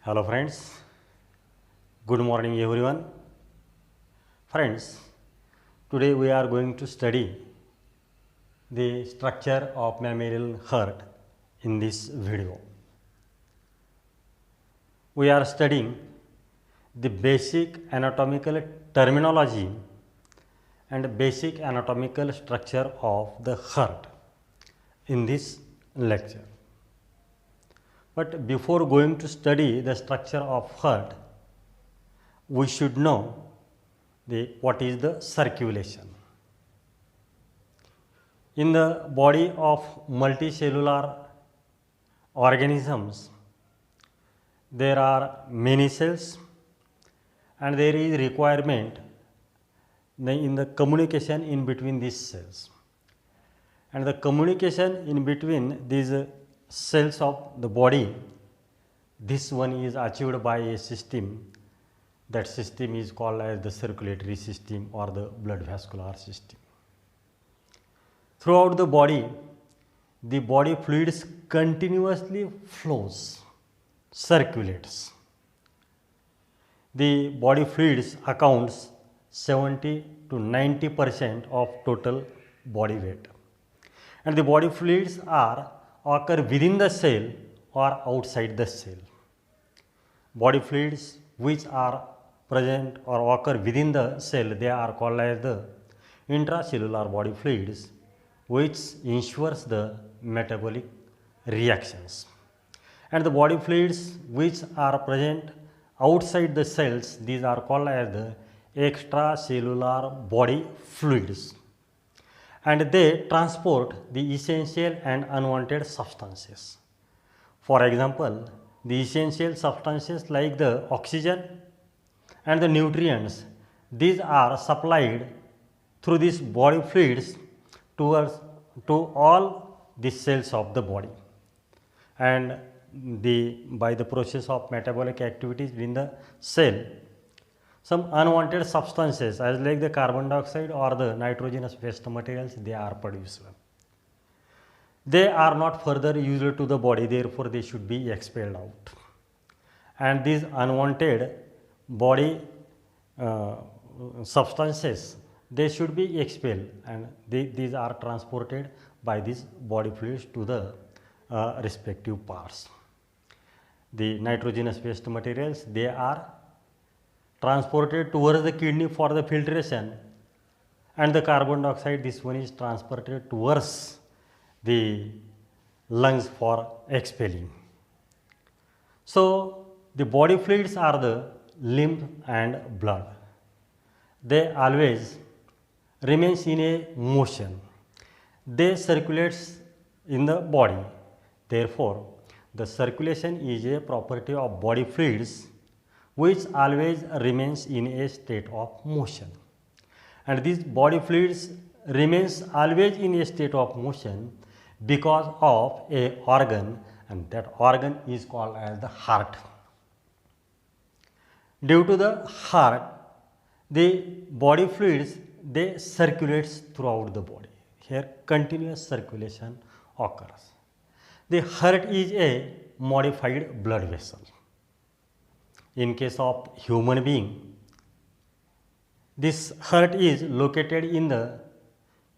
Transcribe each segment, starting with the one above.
Hello friends, good morning everyone. Friends, today we are going to study the structure of mammalian heart in this video. We are studying the basic anatomical terminology and basic anatomical structure of the heart in this lecture. But before going to study the structure of heart, we should know what is the circulation. In the body of multicellular organisms, there are many cells and there is requirement in the communication in between these cells. And the communication in between these cells of the body, this one is achieved by a system. That system is called as the circulatory system or the blood vascular system. Throughout the body fluids continuously flows, circulates. The body fluids accounts 70 to 90% of total body weight. And the body fluids occur within the cell or outside the cell. Body fluids which are present or occur within the cell, they are called as the intracellular body fluids, which ensures the metabolic reactions. And the body fluids which are present outside the cells, these are called as the extracellular body fluids. And they transport the essential and unwanted substances. For example, the essential substances like the oxygen and the nutrients, these are supplied through these body fluids to all the cells of the body. And by the process of metabolic activities within the cell, some unwanted substances as like the carbon dioxide or the nitrogenous waste materials, they are produced. They are not further used to the body, therefore they should be expelled out. And these unwanted body substances, they should be expelled, and these are transported by these body fluids to the respective parts. The nitrogenous waste materials, they are transported towards the kidney for the filtration, and the carbon dioxide, this one is transported towards the lungs for expelling. So the body fluids are the lymph and blood. They always remains in a motion. They circulates in the body. Therefore, the circulation is a property of body fluids which always remains in a state of motion. And these body fluids remains always in a state of motion because of a organ, and that organ is called as the heart. Due to the heart, the body fluids, they circulates throughout the body. Here continuous circulation occurs. The heart is a modified blood vessel. In case of human being, this heart is located in the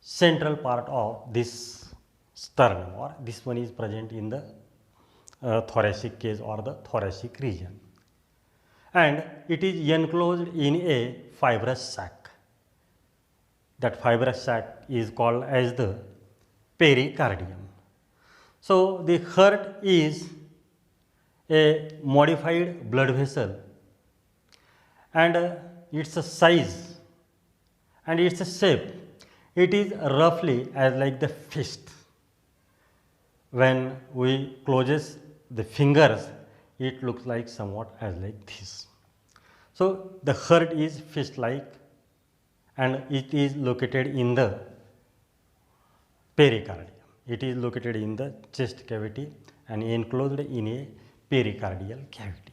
central part of this sternum, or this one is present in the thoracic cage or the thoracic region, and it is enclosed in a fibrous sac. That fibrous sac is called as the pericardium. So the heart is a modified blood vessel, and its size and its shape, it is roughly as like the fist. When we closes the fingers, it looks like somewhat as like this. So the heart is fist like, and it is located in the pericardium. It is located in the chest cavity and enclosed in a pericardial cavity.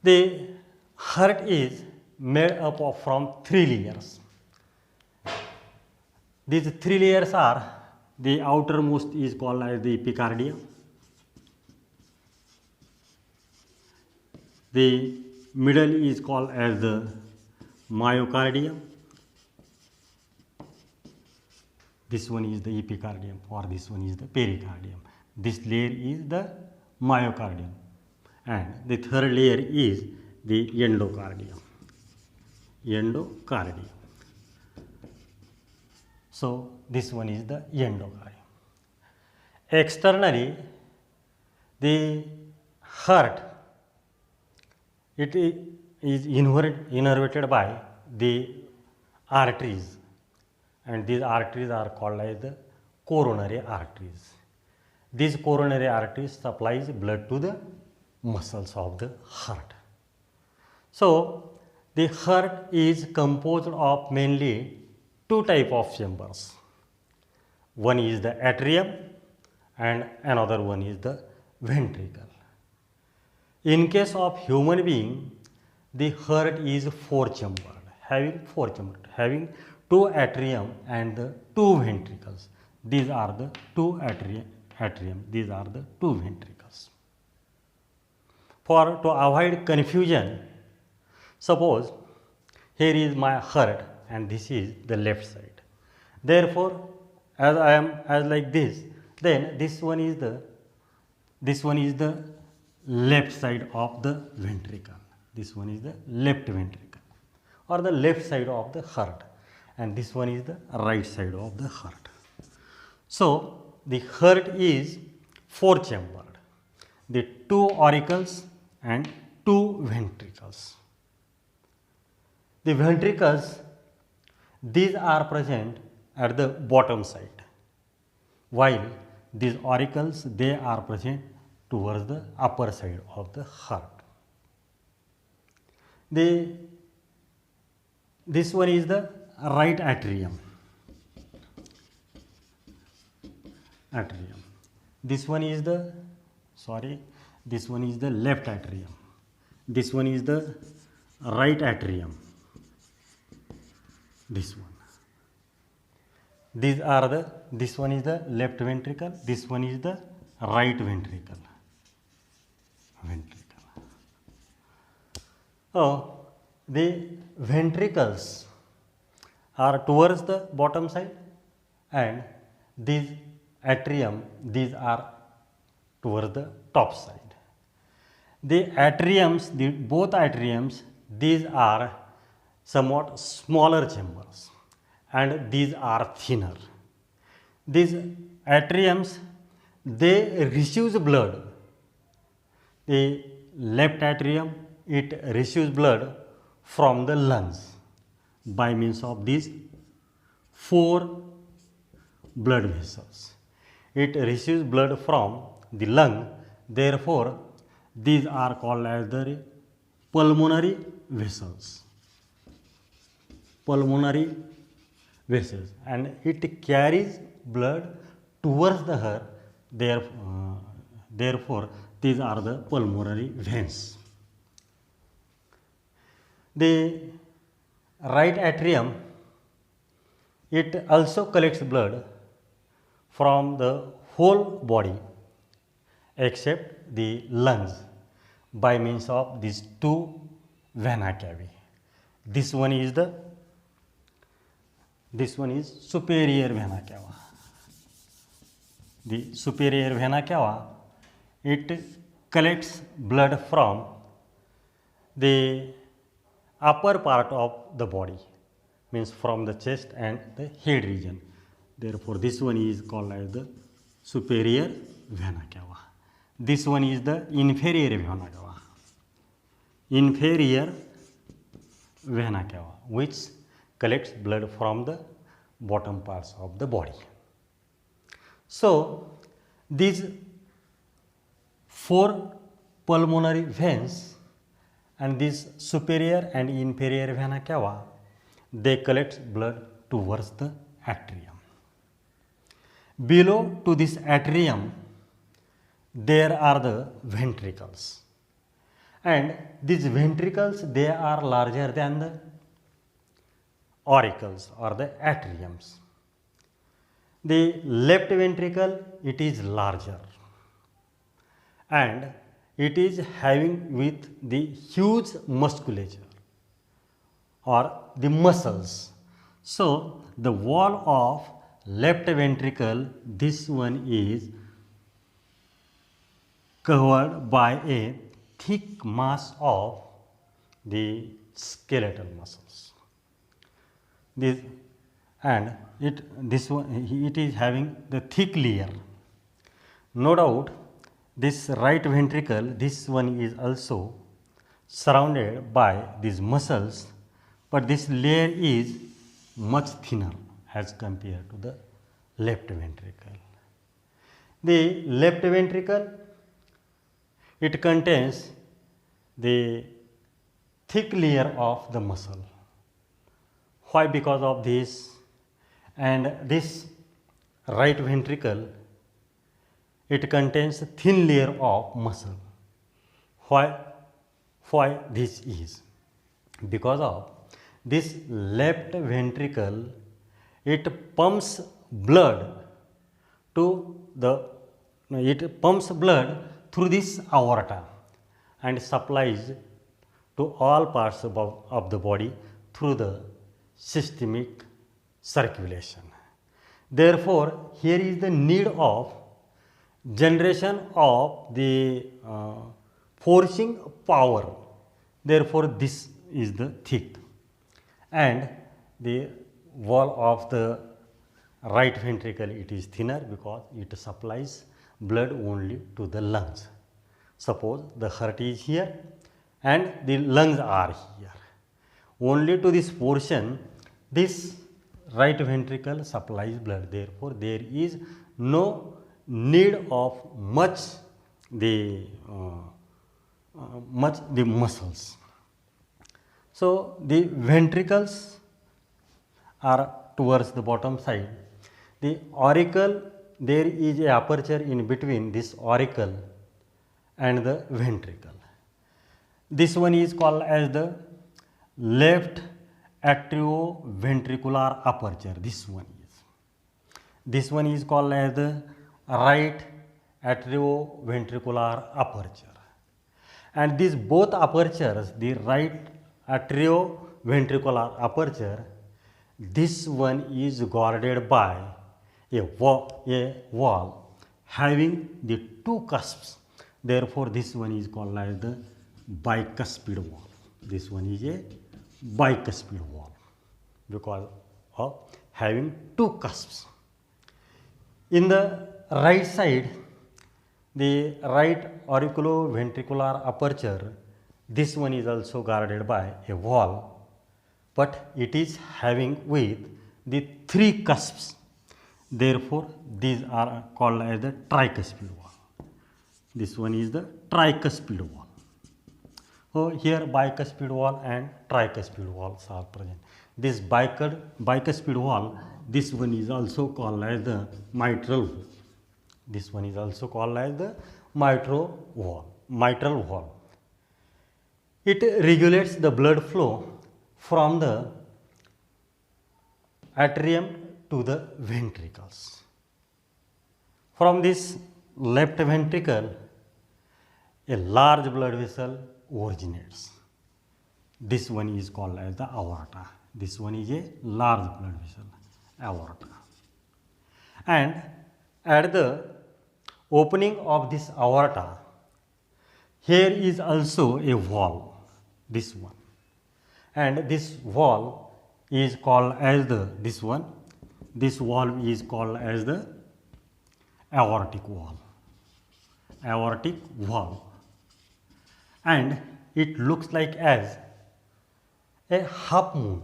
The heart is made up of from 3 layers. These 3 layers are, the outermost is called as the epicardium, The middle is called as the myocardium. This one is the epicardium, or this one is the pericardium. This layer is the myocardium, and the third layer is the endocardium. Endocardium. So this one is the endocardium. Externally, the heart, it is innervated by the arteries, and these arteries are called as the coronary arteries. These coronary arteries supplies blood to the muscles of the heart. So the heart is composed of mainly two type of chambers. One is the atrium and another one is the ventricle. In case of human being, the heart is four chambered, having two atrium and the two ventricles. These are the two atrium, these are the two ventricles. To avoid confusion, suppose here is my heart and this is the left side. Therefore, as I am as like this, then this one is the left side of the ventricle. This one is the left ventricle, or the left side of the heart, and this one is the right side of the heart. So the heart is four chambered, the two auricles and two ventricles. The ventricles, these are present at the bottom side, while these auricles, they are present towards the upper side of the heart. This one is the right atrium. This one is the left atrium. This one is the right atrium. This one. This one is the left ventricle, this one is the right ventricle. Oh, the ventricles are towards the bottom side, and these atrium, these are towards the top side. The atriums, both atriums, these are somewhat smaller chambers, and these are thinner. These atriums, they receives blood. The left atrium, it receives blood from the lungs by means of these four blood vessels. It receives blood from the lung, therefore these are called as the pulmonary vessels. And it carries blood towards the heart, therefore these are the pulmonary veins. The right atrium, it also collects blood from the whole body except the lungs by means of these two vena cava. This one is superior vena cava. The superior vena cava, it collects blood from the upper part of the body, means from the chest and the head region. Therefore, this one is called as the superior vena cava. This one is the inferior vena cava. Inferior vena cava, which collects blood from the bottom parts of the body. So, these four pulmonary veins and these superior and inferior vena cava, they collect blood towards the atrium. Below to this atrium, there are the ventricles, and these ventricles, they are larger than the auricles or the atriums. The left ventricle, it is larger, and it is having with the huge musculature or the muscles. So, the wall of left ventricle, this one is covered by a thick mass of the skeletal muscles. This and it is having the thick layer. No doubt, this right ventricle, this one is also surrounded by these muscles, but this layer is much thinner as compared to the left ventricle. The left ventricle, it contains the thick layer of the muscle. Why? Because of this, and this right ventricle, it contains a thin layer of muscle. Why this is? Because of this left ventricle, it pumps blood through through this aorta and supplies to all parts of the body through the systemic circulation. Therefore, here is the need of generation of the forcing power. Therefore, this is the thick, and the wall of the right ventricle, it is thinner because it supplies blood only to the lungs. Suppose the heart is here and the lungs are here. Only to this portion, this right ventricle supplies blood. Therefore, there is no need of much the muscles. So, the ventricles are towards the bottom side. The auricle, there is a aperture in between this auricle and the ventricle. This one is called as the left atrioventricular aperture. This one is called as the right atrioventricular aperture. And these both apertures, the right atrioventricular aperture, this one is guarded by a wall having the two cusps. Therefore, this one is called as the bicuspid wall. This one is a bicuspid wall because of having two cusps. In the right side, the right auriculoventricular aperture, this one is also guarded by a wall, but it is having with the three cusps. Therefore, these are called as the tricuspid wall. This one is the tricuspid wall. So, here bicuspid wall and tricuspid walls are present. This bicuspid wall, this one is also called as the mitral wall. This one is also called as the mitral wall. It regulates the blood flow from the atrium to the ventricles. From this left ventricle, a large blood vessel originates. This one is called as the aorta. This one is a large blood vessel, aorta. And at the opening of this aorta, here is also a wall, this one. And this wall is called as this wall is called as the aortic wall. And it looks like as a half moon.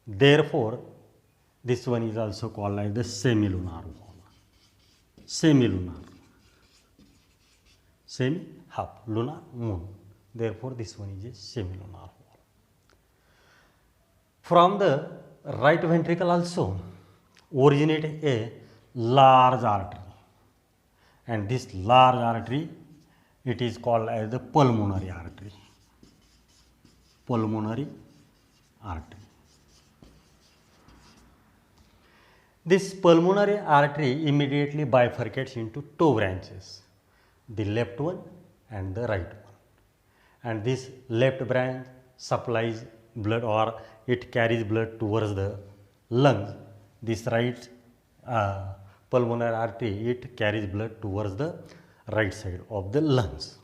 Therefore, this one is also called as the semilunar wall. Half lunar moon. Therefore, this one is a semilunar wall. From the right ventricle also originate a large artery, and this large artery, it is called as the pulmonary artery. This pulmonary artery immediately bifurcates into two branches, the left one and the right one. And this left branch supplies blood, or it carries blood towards the lungs. This right pulmonary artery, it carries blood towards the right side of the lungs.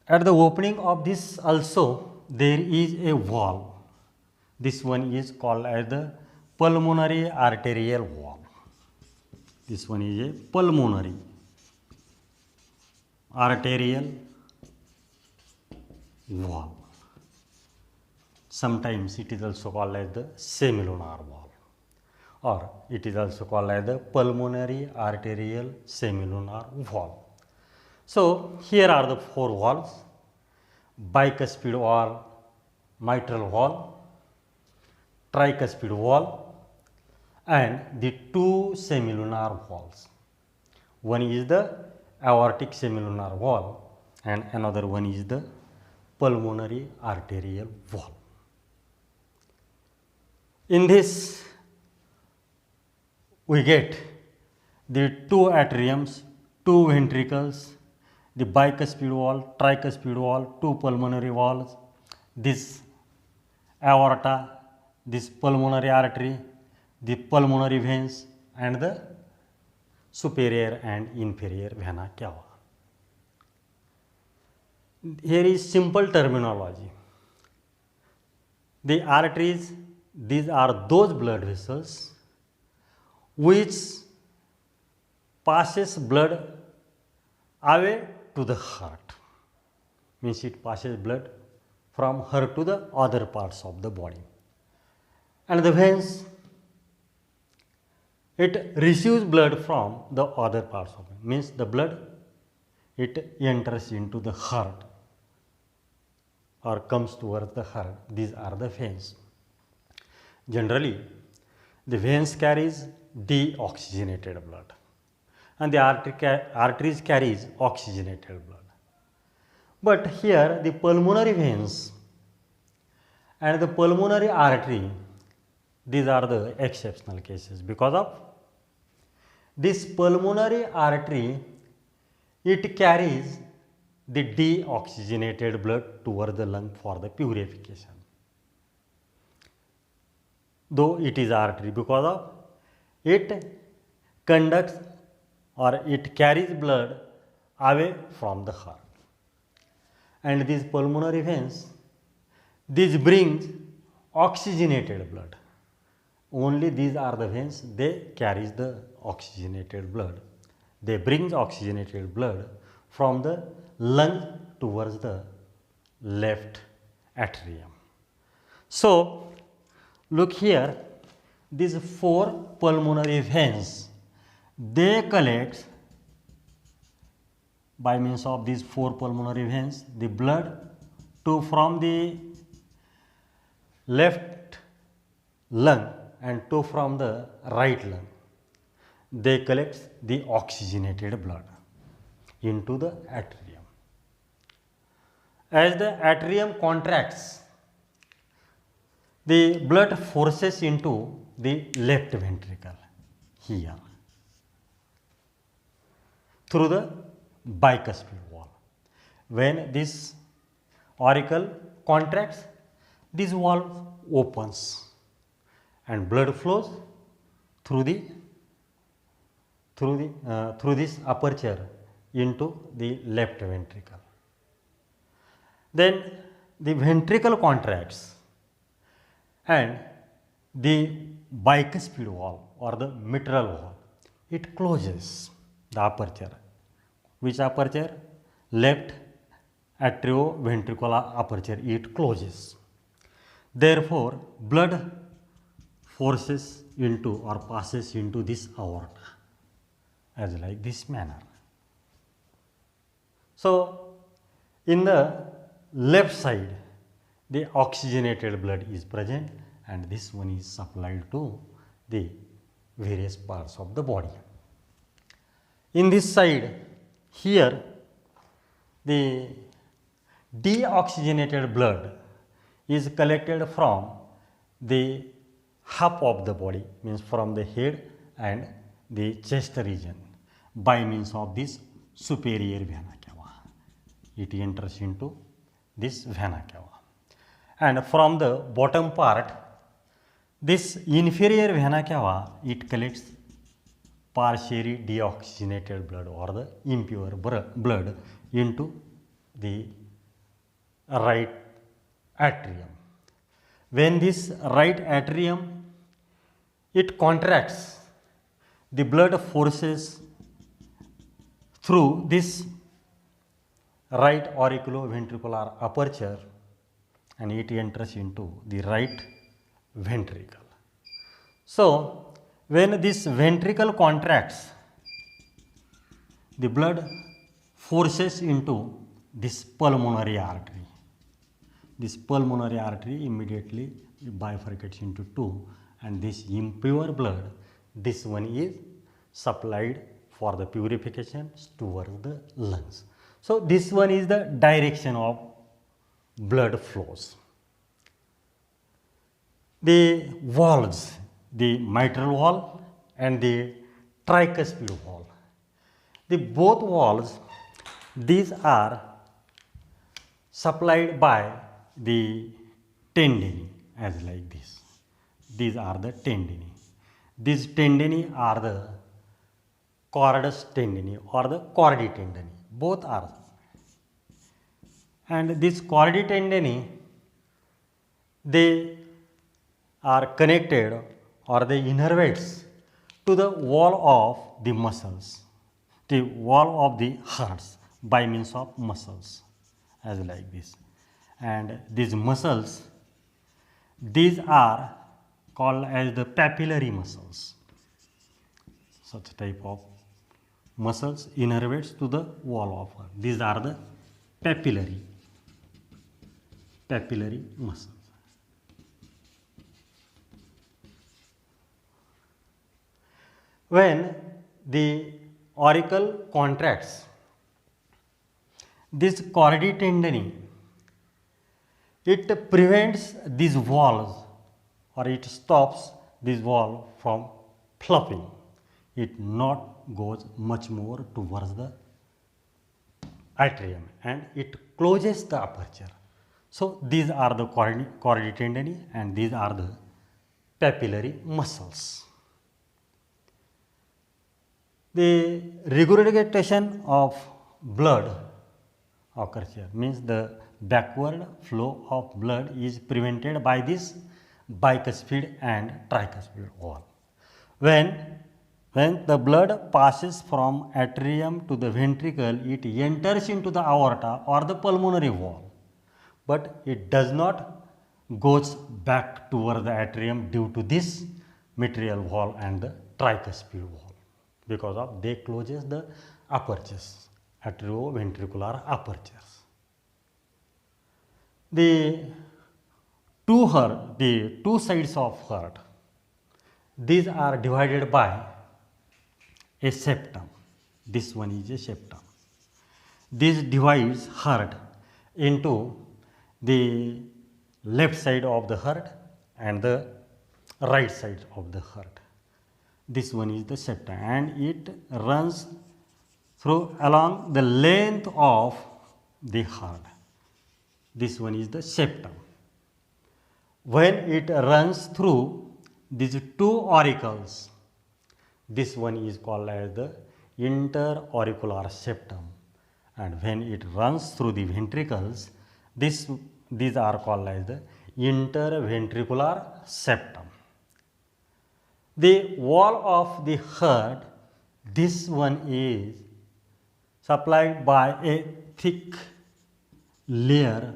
At the opening of this also there is a valve. This one is called as the pulmonary arterial valve. This one is a pulmonary arterial valve. Sometimes it is also called as the semilunar valve, or it is also called as the pulmonary arterial semilunar valve. So here are the four valves: bicuspid valve, mitral valve, tricuspid valve, and the two semilunar valves. One is the aortic semilunar valve and another one is the pulmonary arterial valve. In this we get the two atriums, two ventricles, the bicuspid valve, tricuspid valve, two pulmonary valves, this aorta, this pulmonary artery, the pulmonary veins, and the superior and inferior vena cava. Here is simple terminology. The arteries, these are those blood vessels which passes blood away to the heart. Means it passes blood from heart to the other parts of the body. And the veins, it receives blood from the other parts of it. Means the blood, it enters into the heart or comes towards the heart. These are the veins. Generally, the veins carries deoxygenated blood and the arteries carries oxygenated blood. But here the pulmonary veins and the pulmonary artery, these are the exceptional cases, because of this pulmonary artery, it carries the deoxygenated blood towards the lung for the purification. Though it is artery, because of it conducts or it carries blood away from the heart. And these pulmonary veins, this brings oxygenated blood. Only these are the veins, they carry the oxygenated blood. They bring oxygenated blood from the lung towards the left atrium. So look here, these four pulmonary veins, they collect by means of these four pulmonary veins the blood from the left lung and from the right lung. They collect the oxygenated blood into the atrium. As the atrium contracts, the blood forces into the left ventricle here through the bicuspid valve. When this auricle contracts, this valve opens and blood flows through this aperture into the left ventricle. Then the ventricle contracts and the bicuspid valve or the mitral valve, it closes the aperture. Which aperture? Left atrioventricular aperture, it closes. Therefore, blood forces into or passes into this aorta as like this manner. So in the left side, the oxygenated blood is present and this one is supplied to the various parts of the body. In this side, here the deoxygenated blood is collected from the half of the body, means from the head and the chest region, by means of this superior vena cava. It enters into this vena cava. And from the bottom part, this inferior vena cava, it collects partially deoxygenated blood or the impure blood into the right atrium. When this right atrium, it contracts, the blood forces through this right auriculoventricular aperture and it enters into the right ventricle. So, when this ventricle contracts, the blood forces into this pulmonary artery. This pulmonary artery immediately bifurcates into two, and this impure blood, this one is supplied for the purification towards the lungs. So, this one is the direction of blood flows. The valves, the mitral valve and the tricuspid valve, the both valves, these are supplied by the tendinae as like this. These are the tendinae. These tendinae are the cordus tendinae or the chordae tendinae. Both are. And this chordae tendinae, they are connected or they innervates to the wall of the muscles, the wall of the hearts by means of muscles as like this. And these muscles, these are called as the papillary muscles. Such type of muscles innervates to the wall of heart. These are the papillary muscles. When the auricle contracts, this chordae tendinae, it prevents these valves or it stops this valve from flapping. It not goes much more towards the atrium and it closes the aperture. So, these are the chordae tendinae and these are the papillary muscles. The regurgitation of blood occurs here, means the backward flow of blood is prevented by this bicuspid and tricuspid valve. When the blood passes from atrium to the ventricle, it enters into the aorta or the pulmonary wall, but it does not goes back toward the atrium due to this mitral valve and the tricuspid valve, because of they closes the apertures, atrioventricular apertures. The two sides of heart, these are divided by a septum. This one is a septum. This divides heart into the left side of the heart and the right side of the heart. This one is the septum and it runs through along the length of the heart. This one is the septum. When it runs through these two auricles, this one is called as the interauricular septum, and when it runs through the ventricles, these are called as the interventricular septum. The wall of the heart, this one is supplied by a thick layer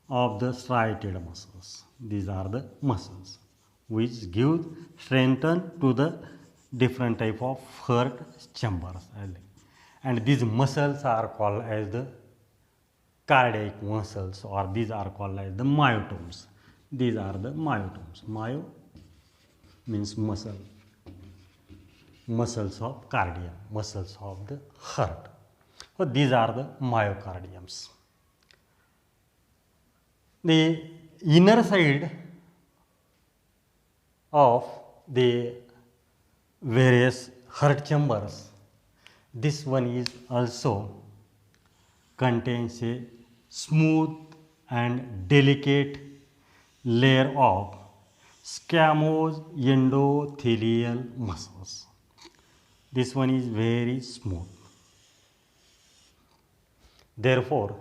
of the striated muscles. These are the muscles which give strength to the different type of heart chambers, and these muscles are called as the cardiac muscles, or these are called as the myotomes. These are the myotomes. Myo means muscle, muscles of cardium, muscles of the heart. So these are the myocardiums. The inner side of the various heart chambers, this one is also contains a smooth and delicate layer of squamous endothelial muscles. This one is very smooth. Therefore,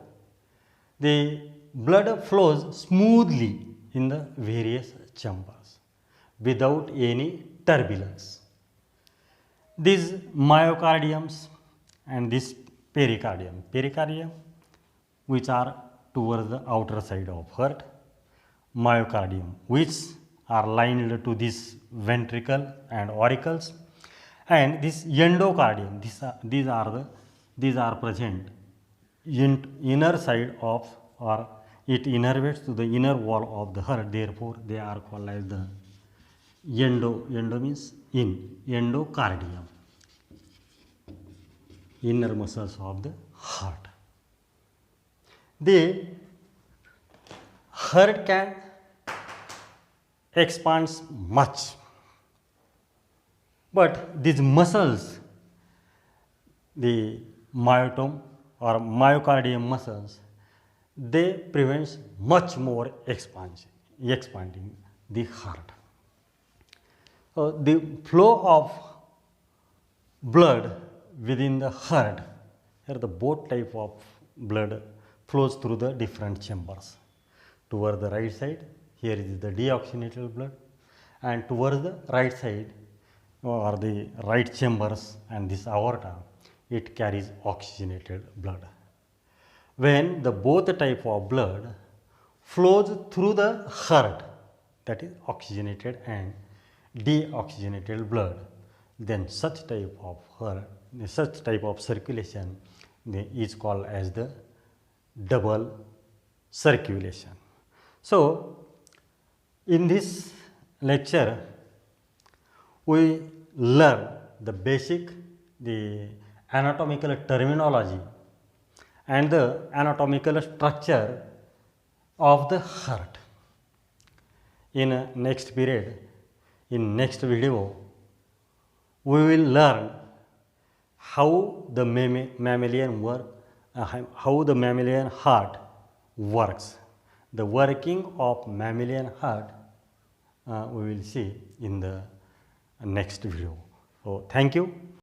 the blood flows smoothly in the various chambers without any turbulence. These myocardiums and this pericardium which are towards the outer side of heart, myocardium which are lined to this ventricle and auricles, and this endocardium, these are present in inner side of, or it innervates to the inner wall of the heart, therefore they are called as the endo means endocardium, inner muscles of the heart. The heart can expand much, but these muscles, the myotome or myocardium muscles, they prevent much more expanding the heart. The flow of blood within the heart, here the both type of blood flows through the different chambers. Toward the right side, here is the deoxygenated blood, and towards the right side or the right chambers and this aorta, it carries oxygenated blood. When the both type of blood flows through the heart, that is oxygenated and deoxygenated blood, then such type of circulation is called as the double circulation. So, in this lecture, we learn the basic, the anatomical terminology and the anatomical structure of the heart. In next period, in next video, we will learn how the mammalian heart works. The working of mammalian heart we will see in the next video. So, thank you.